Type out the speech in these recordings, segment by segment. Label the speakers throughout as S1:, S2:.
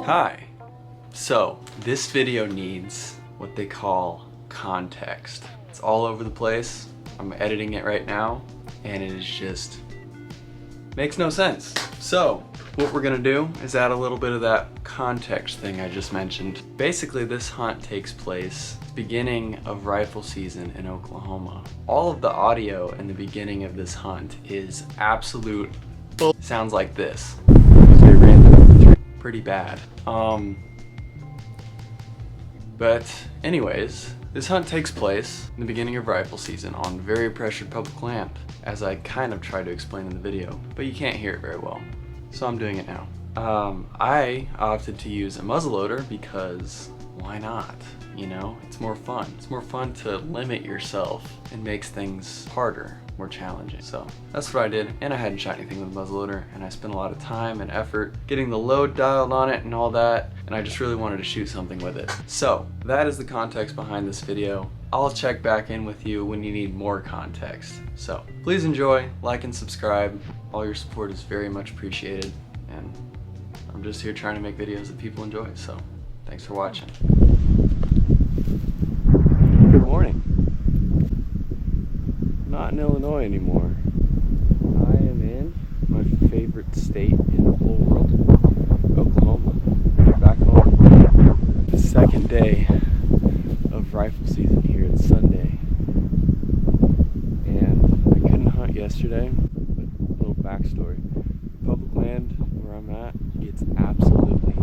S1: Hi. So, this video needs what they call context. It's all over the place. I'm editing it right now, and it is just makes no sense. So, what we're gonna do is add a little bit of that context thing I just mentioned. Basically, this hunt takes place at the beginning of rifle season in Oklahoma. All of the audio in the beginning of this hunt is absolute bull. Sounds like this. Very random. Pretty bad. But anyways, this hunt takes place in the beginning of rifle season on very pressured public land, as I kind of tried to explain in the video, but you can't hear it very well. So I'm doing it now. I opted to use a muzzleloader because why not? You know, it's more fun. It's more fun to limit yourself and makes things harder, more challenging. So that's what I did, and I hadn't shot anything with a muzzleloader, and I spent a lot of time and effort getting the load dialed on it and all that, and I just really wanted to shoot something with it. So that is the context behind this video. I'll check back in with you when you need more context. So please enjoy, like and subscribe. All your support is very much appreciated, and I'm just here trying to make videos that people enjoy, so thanks for watching. Good morning. Not in Illinois anymore. I am in my favorite state in the whole world, Oklahoma. Back home. The second day of rifle season here. It's Sunday. And I couldn't hunt yesterday, but a little backstory. Public land where I'm at gets absolutely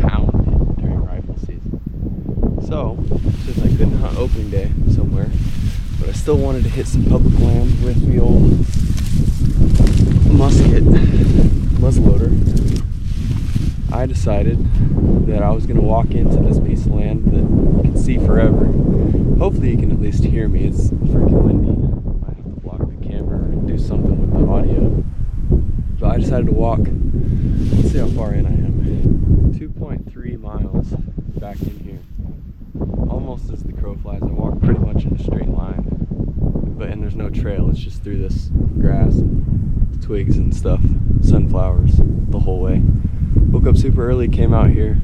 S1: pounded during rifle season. So, since I couldn't hunt opening day somewhere, but I still wanted to hit some public land with the old musket muzzleloader, I decided that I was going to walk into this piece of land that you can see forever. Hopefully you can at least hear me. It's freaking windy. I might have to block the camera or do something with the audio. But I decided to walk. Let's see how far in I am. 2.3 miles back in here. Almost as the crow flies. I walk pretty much in a straight line. And there's no trail, it's just through this grass, twigs and stuff, sunflowers the whole way. Woke up super early, came out here,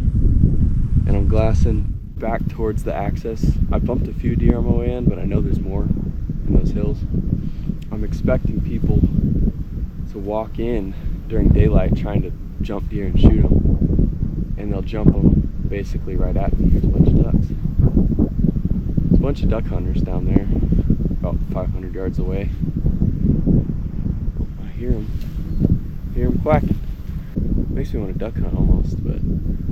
S1: and I'm glassing back towards the access. I bumped a few deer on my way in, but I know there's more in those hills. I'm expecting people to walk in during daylight trying to jump deer and shoot them, and they'll jump them basically right at me. Here's a bunch of ducks. There's a bunch of duck hunters down there. About 500 yards away. I hear him quacking. Makes me want to duck hunt almost, but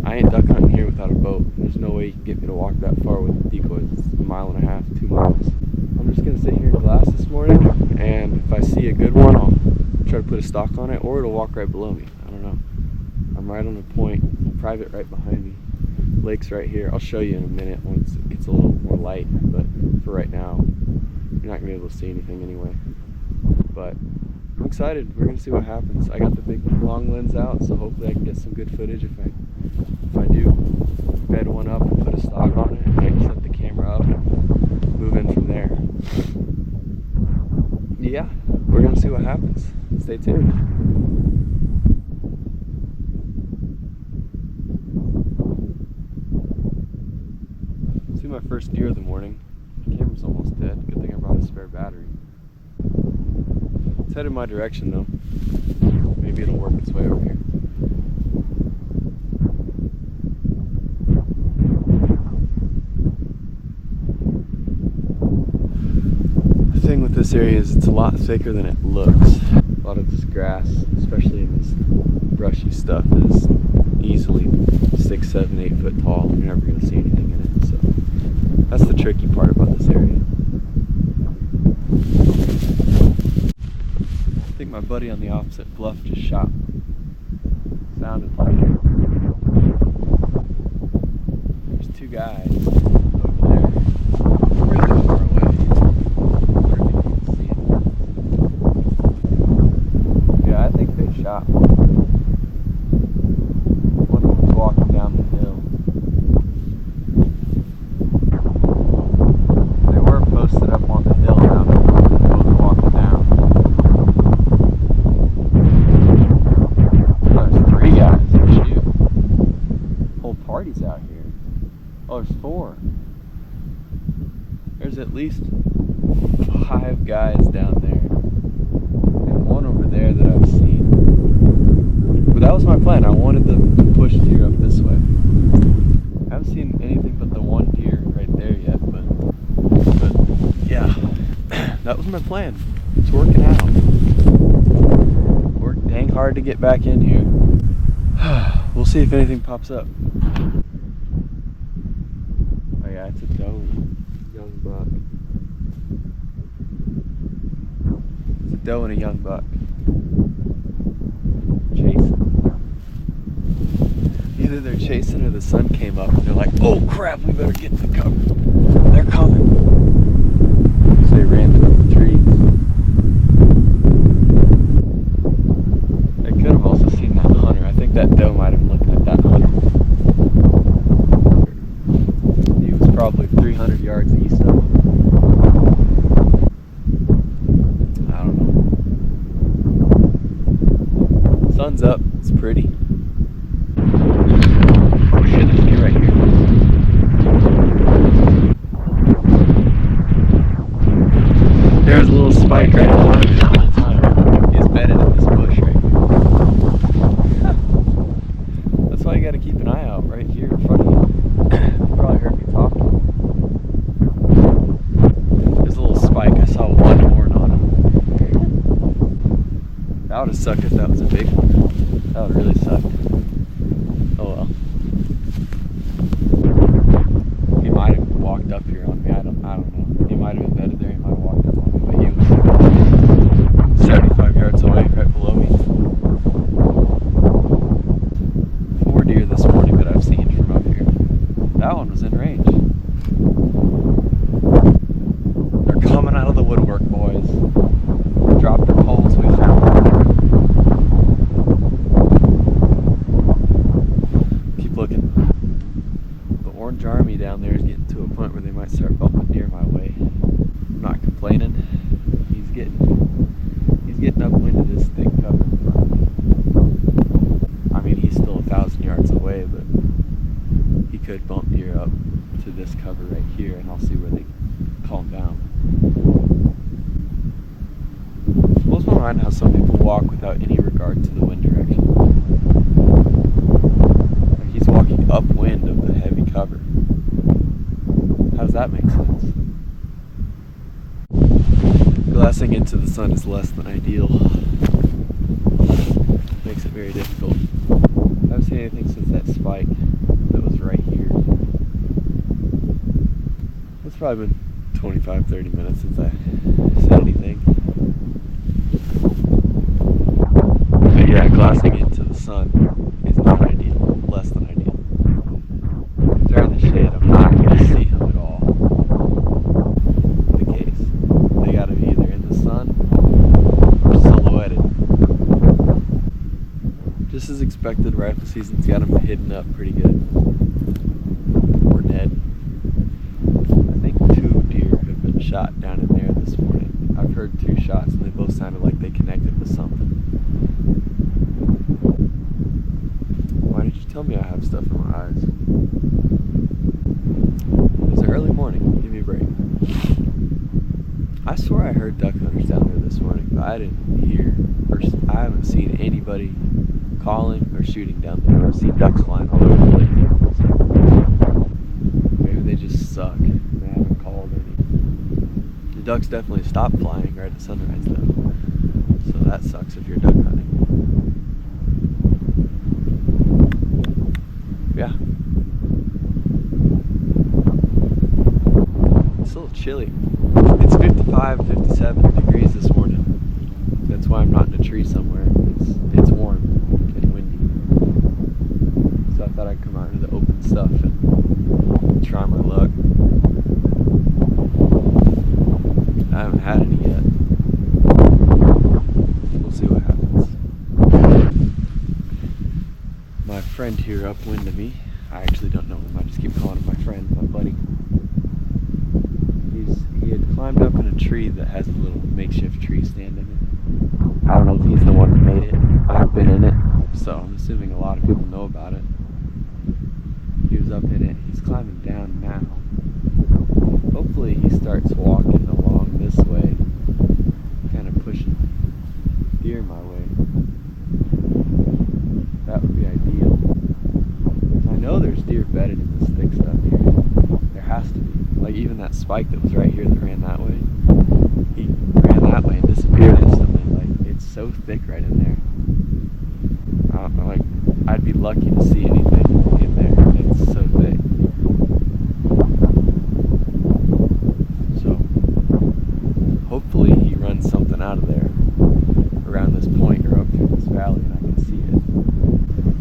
S1: I ain't duck hunting here without a boat. There's no way you can get me to walk that far with decoys. It's a mile and a half, 2 miles. I'm just gonna sit here and glass this morning, and if I see a good one, I'll try to put a stock on it, or it'll walk right below me. I don't know. I'm right on a point, private right behind me. Lake's right here. I'll show you in a minute once it gets a little more light, but for right now, you're not gonna be able to see anything anyway. But I'm excited. We're gonna see what happens. I got the big long lens out, so hopefully I can get some good footage if I do bed one up and put a stock on it, and I can set the camera up and move in from there. Yeah, we're gonna see what happens. Stay tuned. See my first deer of the morning. The camera's almost dead. Good thing I brought a spare battery. It's headed my direction though. Maybe it'll work its way over here. The thing with this area is it's a lot thicker than it looks. A lot of this grass, especially in this brushy stuff, is easily 6, 7, 8 foot tall. You're never going to see anything in it. So that's the tricky part about this area. I think my buddy on the opposite bluff just shot. Sounded like it. There's 2 guys over there. Really far away. Barely can see them. Yeah, I think they shot. One of them's walking down the hill. Posted up on the hill now, both walking down. There's 3 guys. Shoot. least 5 guys down there, and one over there that I've seen. But that was my plan. I wanted them to push deer up this way. I haven't seen anything but the one deer right there yet, but yeah, that was my plan. It's working out. Worked dang hard to get back in here. We'll see if anything pops up. Oh yeah, it's a doe. Young buck. It's a doe and a young buck. Chasing. Either they're chasing or the sun came up and they're like, oh crap, we better get in the cover. They're coming. So they ran through the trees. They could have also seen that hunter. I think that doe might have looked at that hunter. He was probably 300 yards east of him. I don't know. Sun's up. It's pretty. Oh shit, there's deer right here. There's a little spike right in front of him. He's bedded in this bush right here. That's why you gotta keep an eye out right here in front of you. You probably heard me talking. There's a little spike. I saw one horn on him. That would have sucked if that was a big one. That would have really sucked. Oh well. He might have walked up here on me. I don't know. He might have been bedded there. He might have walked up on me, but he was 75 yards away, right below me. 4 deer this morning that I've seen from up here. That one was in range. They're coming out of the woodwork, boys. Drop their poles. We found them. Looking. The Orange Army down there is getting to a point where they might start bumping deer my way. I'm not complaining. He's getting upwind of this thick cover in front of me. I mean, he's still 1,000 yards away, but he could bump deer up to this cover right here, and I'll see where they calm down. It blows my mind how some people walk without any regard to the wind direction. He's walking upwind of the heavy cover. How does that make sense? Glassing into the sun is less than ideal. Makes it very difficult. I haven't seen anything since that spike that was right here. It's probably been 25-30 minutes since I said anything. But yeah, glassing into the sun is not ideal. Less than ideal. If they're in the shade, I'm not going to see them at all. The case. They got to be either in the sun or silhouetted. Just as expected, rifle season's got them hidden up pretty good. Or dead. I think 2 deer have been shot down in there this morning. I've heard 2 shots and they both sounded like they connected with something. Why did you tell me I have stuff in my eyes? It was early morning. Give me a break. I swear I heard duck hunters down there this morning, but I didn't hear, or I haven't seen anybody calling or shooting down there. I've seen ducks flying all over the lake. Maybe they just suck and they haven't called any. The ducks definitely stopped flying right at sunrise though. So that sucks if you're duck hunting. Yeah. It's a little chilly. It's 55, 57 degrees this morning. That's why I'm not in a tree somewhere. It's warm and windy. So I thought I'd come out into the open stuff and try my luck. I haven't had any yet. We'll see what happens. My friend here upwind of me, I actually don't know him, I just keep calling him my friend, my buddy. He had climbed up in a tree that has a little makeshift tree stand in it. I don't know if he's the one who made it. I've been in it, so I'm assuming a lot of people know about it. He was up in it, he's climbing down now. Hopefully he starts walking along this way, kind of pushing deer my way. That would be ideal. I know there's deer bedded in this thick stuff here. There has to be. Like even that spike that was right here that ran that way. He ran that way and disappeared instantly. Like it's so thick right in there. Like I'd be lucky to see anything in there. It's so thick. So hopefully he runs something out of there around this point or up through this valley and I can see it.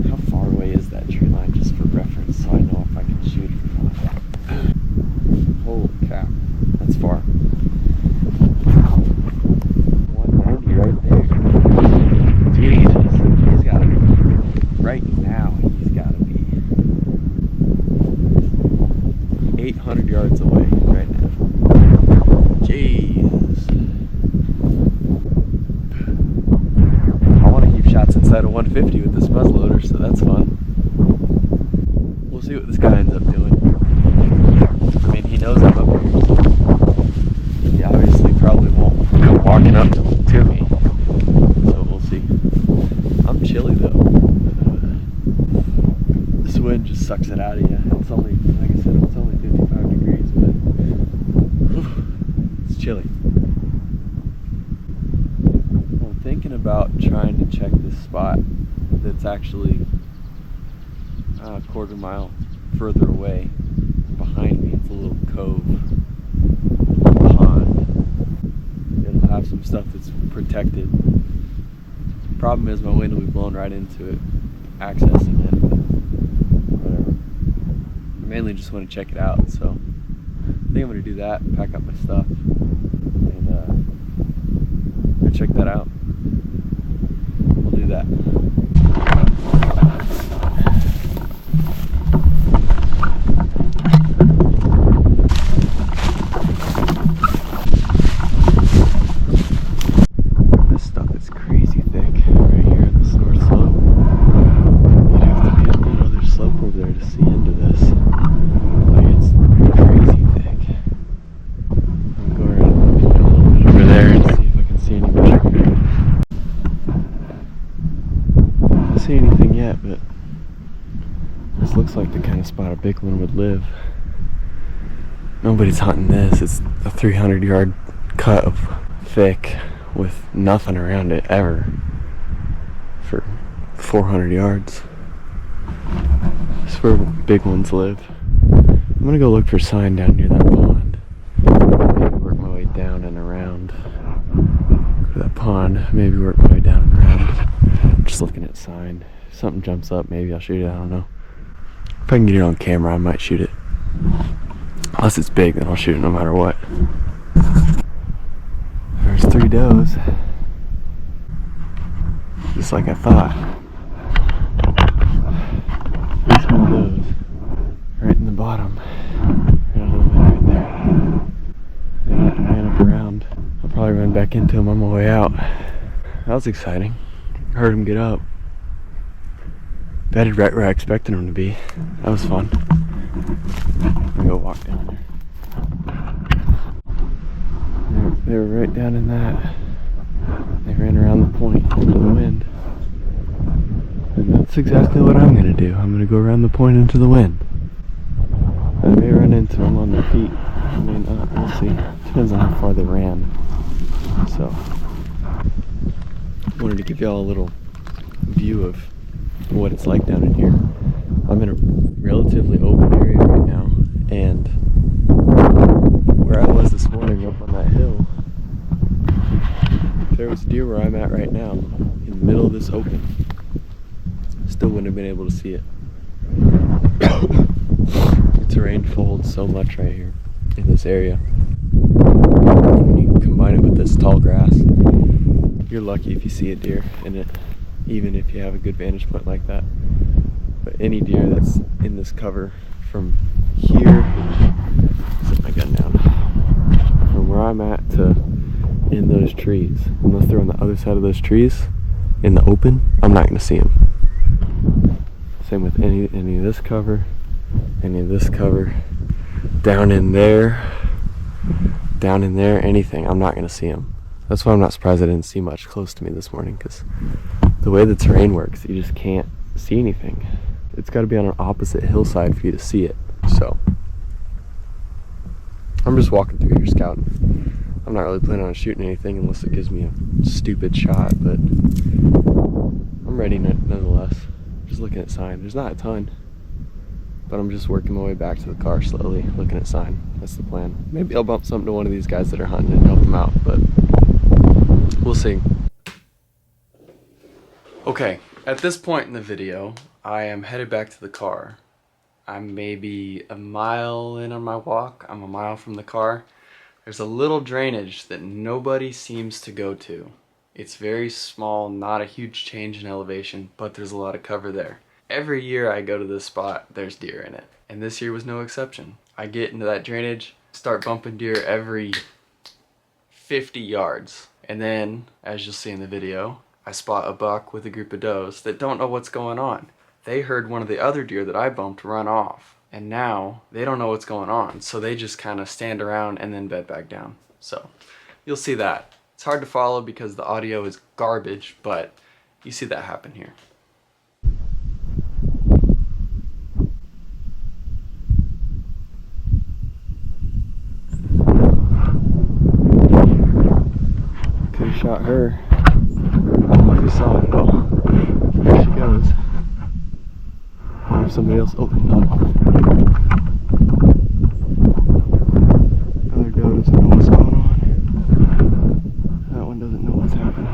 S1: How far away is that tree line, just for reference, so I know if I can shoot it or not? Holy cow, that's far. 190 right there. Jesus, he's gotta be, right now, he's gotta be 800 yards away right now. Jeez. I want to keep shots inside of 150 with this muzzleloader, so that's fun. We'll see what this guy ends up doing. I mean, he knows I'm up here, so he obviously probably won't come walking up to me. So we'll see. I'm chilly though. This wind just sucks it out of you. It's only, like I said, it's only 55 degrees, but whew, it's chilly. I'm thinking about trying to check this spot that's actually a quarter mile further away behind me. It's a little cove, a little pond. It'll have some stuff that's protected. Problem is my wind will be blowing right into it, accessing it, but whatever. I mainly just want to check it out, so I think I'm going to do that, pack up my stuff, and go check that out. We'll do that. This stuff is crazy thick right here in this north slope. You'd have to be on the other slope over there to see into this. Like it's crazy thick. I'm going around a little bit over there and see if I can see anything. I don't see anything yet, but this looks like the kind of spot a big one would live. Nobody's hunting this. It's a 300-yard cut of thick with nothing around it ever for 400 yards. That's where big ones live. I'm gonna go look for sign down near that pond. Maybe work my way down and around. Go to that pond, maybe work my way down and around. Just looking at sign. If something jumps up, maybe I'll shoot it, I don't know. If I can get it on camera, I might shoot it. Unless it's big, then I'll shoot it no matter what. There's 3 does. Just like I thought. 3 small does. Right in the bottom. Right a little bit right there. They ran up around. I'll probably run back into them on my way out. That was exciting. Heard them get up. Bedded right where I expected them to be. That was fun. I'm gonna go walk down there. They were right down in that. They ran around the point into the wind. And that's exactly what I'm going to do. I'm going to go around the point into the wind. I may run into them on their feet. I mean, we'll see. Depends on how far they ran. So, I wanted to give y'all a little view of what it's like down in here. I'm in a relatively open area right now. And where I was this morning up on that hill, if there was deer where I'm at right now, in the middle of this open, still wouldn't have been able to see it. The terrain folds so much right here in this area. When you combine it with this tall grass, you're lucky if you see a deer in it, even if you have a good vantage point like that. But any deer that's in this cover from here, set my gun down, from where I'm at to in those trees, unless they're on the other side of those trees in the open, I'm not going to see them. Same with any of this cover, any of this cover, down in there, anything, I'm not going to see them. That's why I'm not surprised I didn't see much close to me this morning, because the way the terrain works, you just can't see anything. It's got to be on an opposite hillside for you to see it. So I'm just walking through here scouting. I'm not really planning on shooting anything unless it gives me a stupid shot, but I'm ready nonetheless. Just looking at sign. There's not a ton, but I'm just working my way back to the car slowly, looking at sign. That's the plan. Maybe I'll bump something to one of these guys that are hunting and help them out, but we'll see. Okay, at this point in the video, I am headed back to the car. I'm maybe a mile in on my walk. I'm a mile from the car. There's a little drainage that nobody seems to go to. It's very small, not a huge change in elevation, but there's a lot of cover there. Every year I go to this spot, there's deer in it, and this year was no exception. I get into that drainage, start bumping deer every 50 yards, and then, as you'll see in the video, I spot a buck with a group of does that don't know what's going on. They heard one of the other deer that I bumped run off, and now they don't know what's going on, so they just kind of stand around and then bed back down. So you'll see that. It's hard to follow because the audio is garbage, but you see that happen here. Could have shot her. I don't know if you saw it though. There she goes. I wonder if somebody else. Oh, no. Other doe doesn't know what's going on. That one doesn't know what's happening.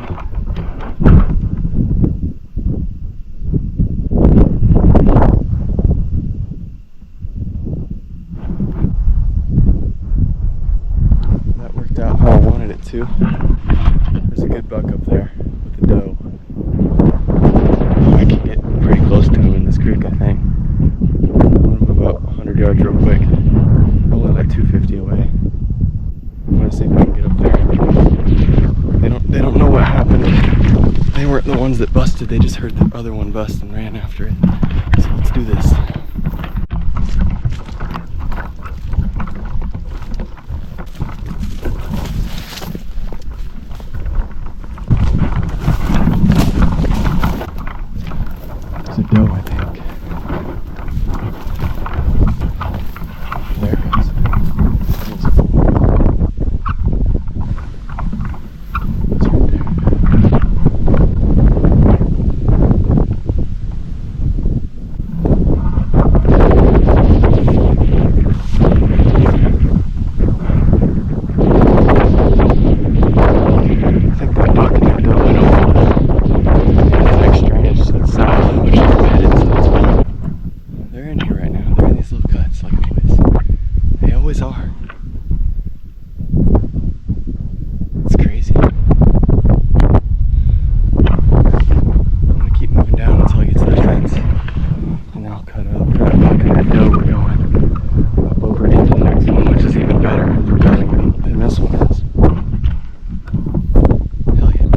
S1: That worked out how I wanted it to. There's a good buck up there with the doe. I can get pretty close to him in this creek, I think. I'm gonna move up 100 yards real quick. Only like 250 away. I'm gonna see if I can get up there. They don't know what happened. They weren't the ones that busted. They just heard the other one bust and ran after it. So let's do this. There's a doe, I think. There it goes. It's right there. I think that buck and that doe went over the next drainage to the south, which is headed, so that's fine. They're in here right now. They're in these little cuts, like always. They always are. It's crazy. I'm gonna keep moving down until I get to the fence, and then I'll cut up. That buck and that doe we're going up over into the next one, which is even better for cutting than this one is. Hell yeah.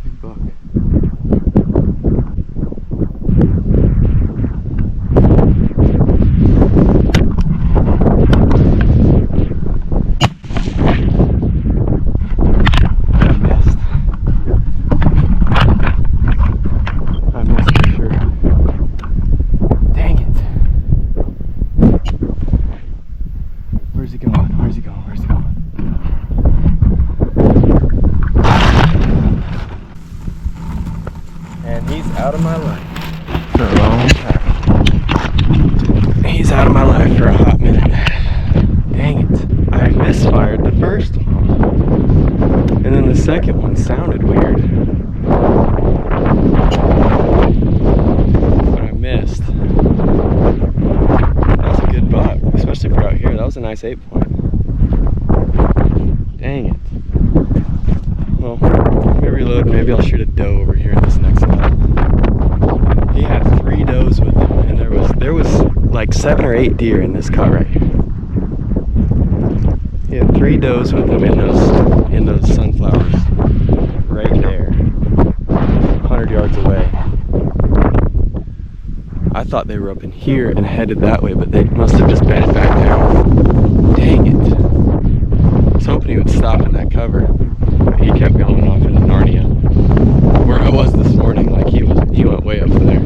S1: Big buck. I missed for sure. Dang it. Where's he going? Where's he going? Where's he going? And he's out of my life for a long time. He's out of my life for a hot minute. Dang it. I misfired the first one. And then the second one sounded weird. But I missed. That's a good buck, especially for out here. That was a nice 8-point. Dang it. Well, let me reload. Maybe I'll shoot a doe over here in this next one. He had 3 does with him, and there was like 7 or 8 deer in this cut right here. He had 3 does with him in those sunflowers right there, 100 yards away. I thought they were up in here and headed that way, but they must have just bedded back down. Dang it. I was hoping he would stop in that cover. But he kept going off into Narnia. Where I was this morning, like he went way up there.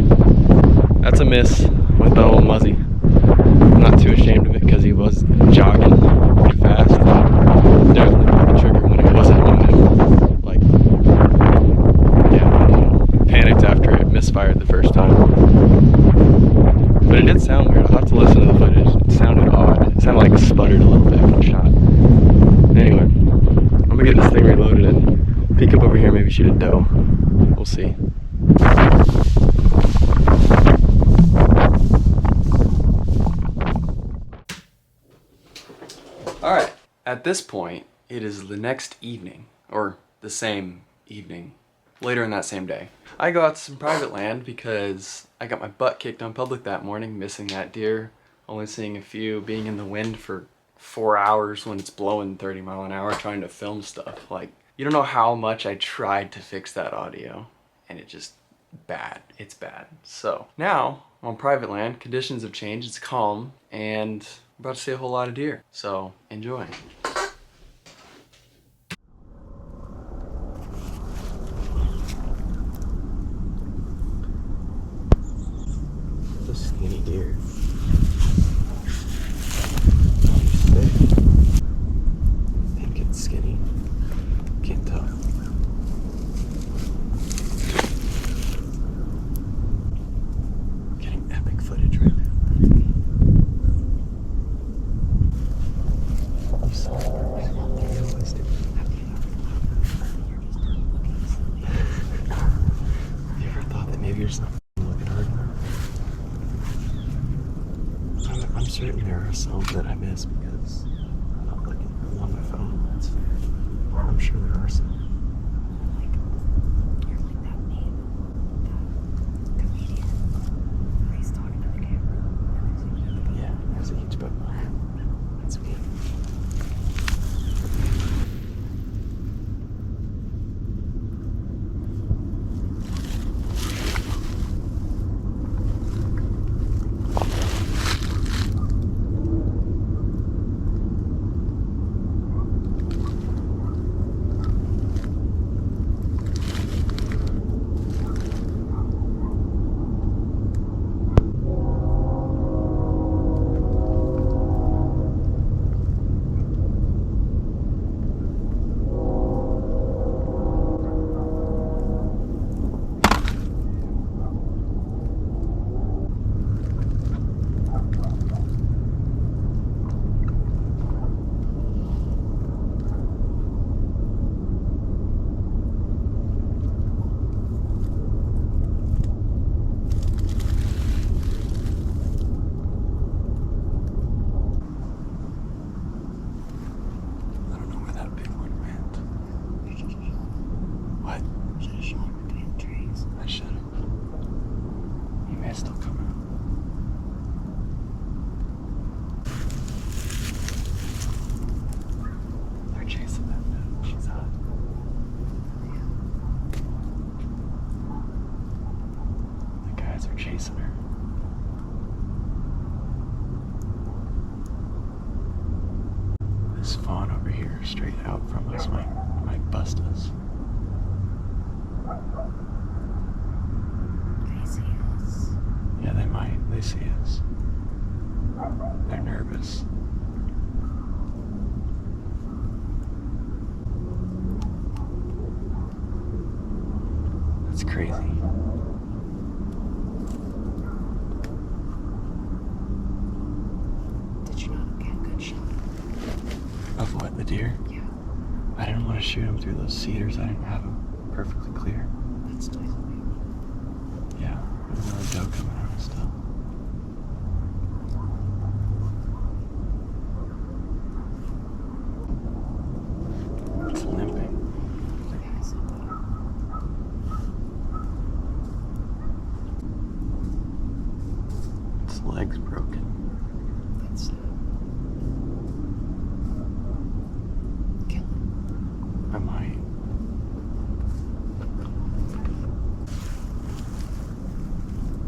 S1: That's a miss with the old Muzzy. I'm not too ashamed of it because he was jogging pretty fast. Definitely pulled the trigger when it wasn't on him. Like, yeah, I don't know. Panicked after it misfired the first time. But it did sound weird. I'll have to listen to the footage. It sounded odd. It sounded like it sputtered a little bit when it shot. Anyway, I'm gonna get this thing reloaded and peek up over here, maybe shoot a doe. We'll see. Alright, at this point, it is the next evening, or the same evening, later in that same day. I go out to some private land because I got my butt kicked on public that morning, missing that deer, only seeing a few, being in the wind for 4 hours when it's blowing 30 miles an hour, trying to film stuff. Like, you don't know how much I tried to fix that audio, and it just bad. It's bad. So now I'm on private land, conditions have changed, it's calm, and I'm about to see a whole lot of deer. So enjoy. The skinny deer. I think it's skinny. Can't tell. Getting epic footage right now. You saw it. Have you ever thought that maybe you're just not looking hard enough? I'm certain there are some that I miss because I'm not looking. I'm on my phone. That's fair. I'm sure there are some.
S2: You're like that meme, that comedian where he's talking to the camera.
S1: Yeah, there's a huge boat. That's me. Chasing her. This fawn over here, straight out from us, might bust us.
S2: They see us.
S1: Yeah, they might. They see us. They're nervous. That's crazy. Of what, the deer?
S2: Yeah.
S1: I didn't want to shoot him through those cedars. I didn't have him perfectly clear.
S2: That's nice of you.
S1: Yeah, there's another doe coming out still. It's limping.
S2: Yeah, I saw that.
S1: Its leg's broken.
S2: That's sad. Kill him.
S1: I might.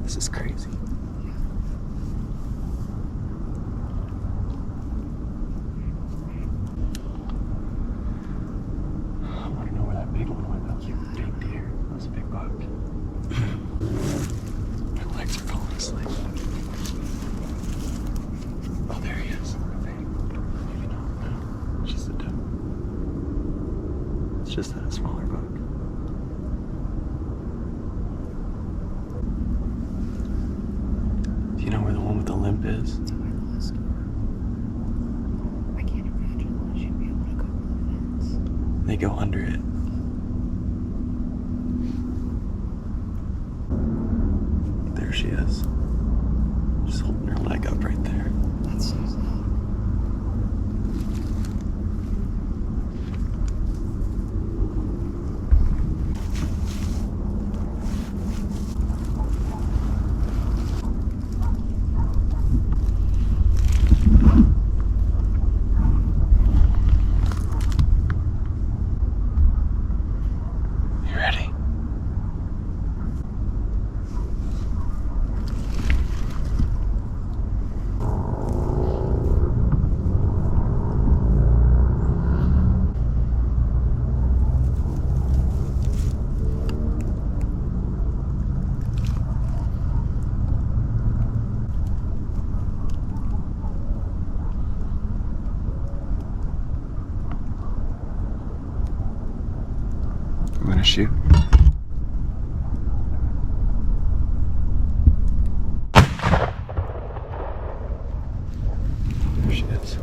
S1: This is crazy. buck. My legs are falling asleep. Oh, there he is. I think. Maybe not. No, it's just a doe. It's just a smaller buck. Do you know where the one with the limp is?
S2: It's on my list. I can't imagine that she'd be able to go over the fence.
S1: They go under it. There she is. Just holding her leg up right there.
S2: That's so sad.
S1: You ready? I'm gonna shoot. There she is.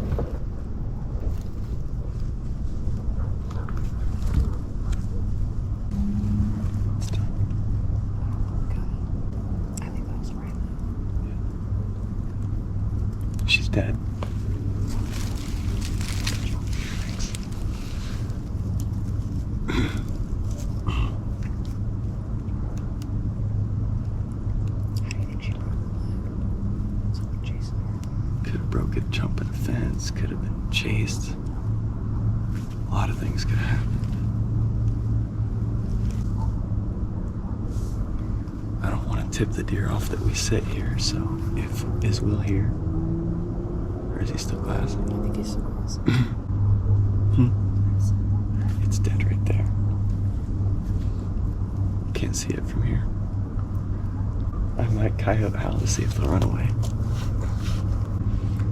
S1: It's done.
S2: God. I think that was right though.
S1: She's dead.
S2: How do you think she broke her leg? Someone chasing her.
S1: Could have broke it jumping a fence, could have been chased. A lot of things could have happened. I don't want to tip the deer off that we sit here, so is Will here? Or is he still glassing?
S2: I think he's supposed
S1: It's dead right there. Can't see it from here. I might coyote howl to see if they'll run away.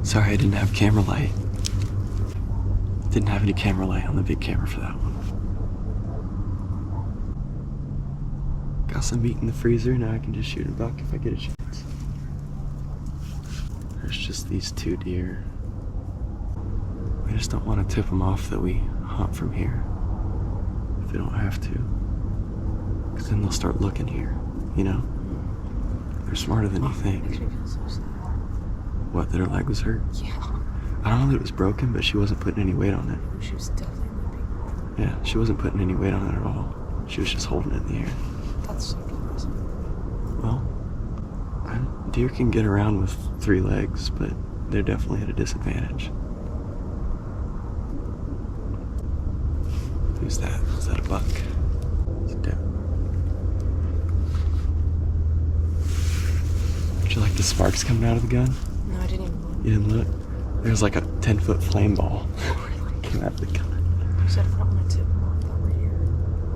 S1: Sorry, I didn't have camera light. Didn't have any camera light on the big camera for that one. Got some meat in the freezer, now I can just shoot a buck if I get a chance. There's just these two deer. We just don't want to tip them off that we hunt from here. If they don't have to. Because then they'll start looking here, you know? They're smarter than you think.
S2: Makes me feel so sad.
S1: What, that her leg was hurt?
S2: Yeah.
S1: I don't know that it was broken, but she wasn't putting any weight on it.
S2: She was definitely limping.
S1: Yeah, she wasn't putting any weight on it at all. She was just holding it in the air.
S2: That's so depressing.
S1: Well, deer can get around with 3 legs, but they're definitely at a disadvantage. Who's that? Is that a buck? It's a doe. Did you like the sparks coming out of the gun?
S2: No, I didn't even look.
S1: You didn't look? There was like a 10-foot flame ball came out of the gun.
S2: You said I don't want to tip them off that we're here.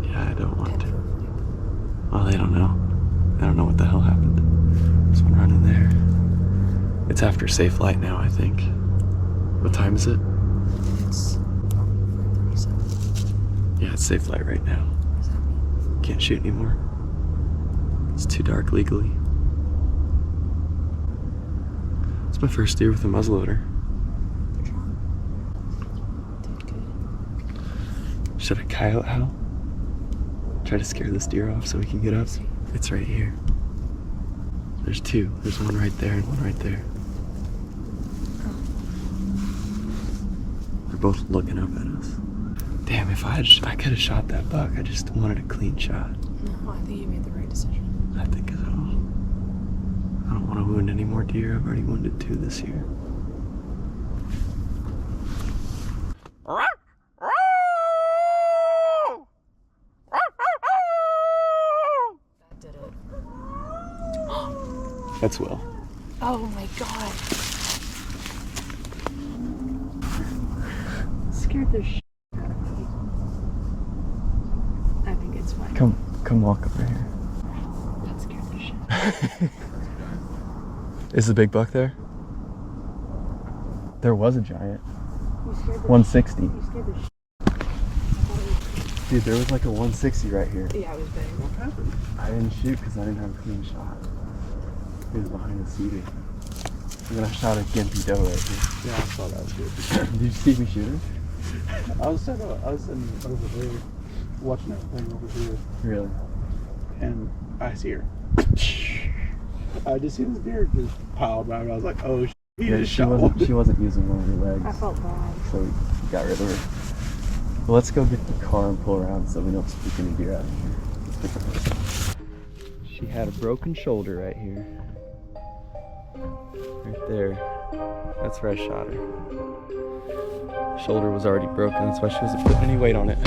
S1: Yeah, I don't want to.
S2: 10 foot flame.
S1: Well, they don't know. They don't know what the hell happened. There's one running there. It's after safe light now, I think. What time is it?
S2: It's 5:37.
S1: Yeah, it's safe light right now.
S2: What does that mean?
S1: Can't shoot anymore. It's too dark legally. It's my first deer with a muzzleloader.
S2: Good job. Did good.
S1: Should I coyote howl? Try to scare this deer off so we can get up? It's right here. There's 2. There's one right there and one right there. They're both looking up at us. Damn, if I could have shot that buck. I just wanted a clean shot.
S2: No, I think you made the right decision.
S1: I think so. I don't want to wound any more deer. I've already wounded 2 this year.
S2: That did it.
S1: That's Will.
S2: Oh my god. Scared the shit out of me. I think it's fine.
S1: Come Come walk over here.
S2: That scared the shit.
S1: Is the big buck there? There was a giant.
S2: You scared the
S1: 160.
S2: You scared the shit.
S1: Dude, there was like a 160 right here.
S2: Yeah, it was big.
S3: What happened?
S1: I didn't shoot because I didn't have a clean shot. He was behind the seating. And then I shot a gimpy doe right here.
S3: Yeah, I saw that was good.
S1: Did you see me shooting?
S3: I was sitting over there, watching everything over here,
S1: Really?
S3: and I see her. I just see this deer just piled around. I was like, oh, he just shot one.
S1: She wasn't using one of her legs.
S2: I felt bad.
S1: So we got rid of her. Well, let's go get the car and pull around so we don't spook any deer out of here. Let's pick up her stuff. She had a broken shoulder right here. Right there. That's where I shot her. Shoulder was already broken, that's why she wasn't putting any weight on it.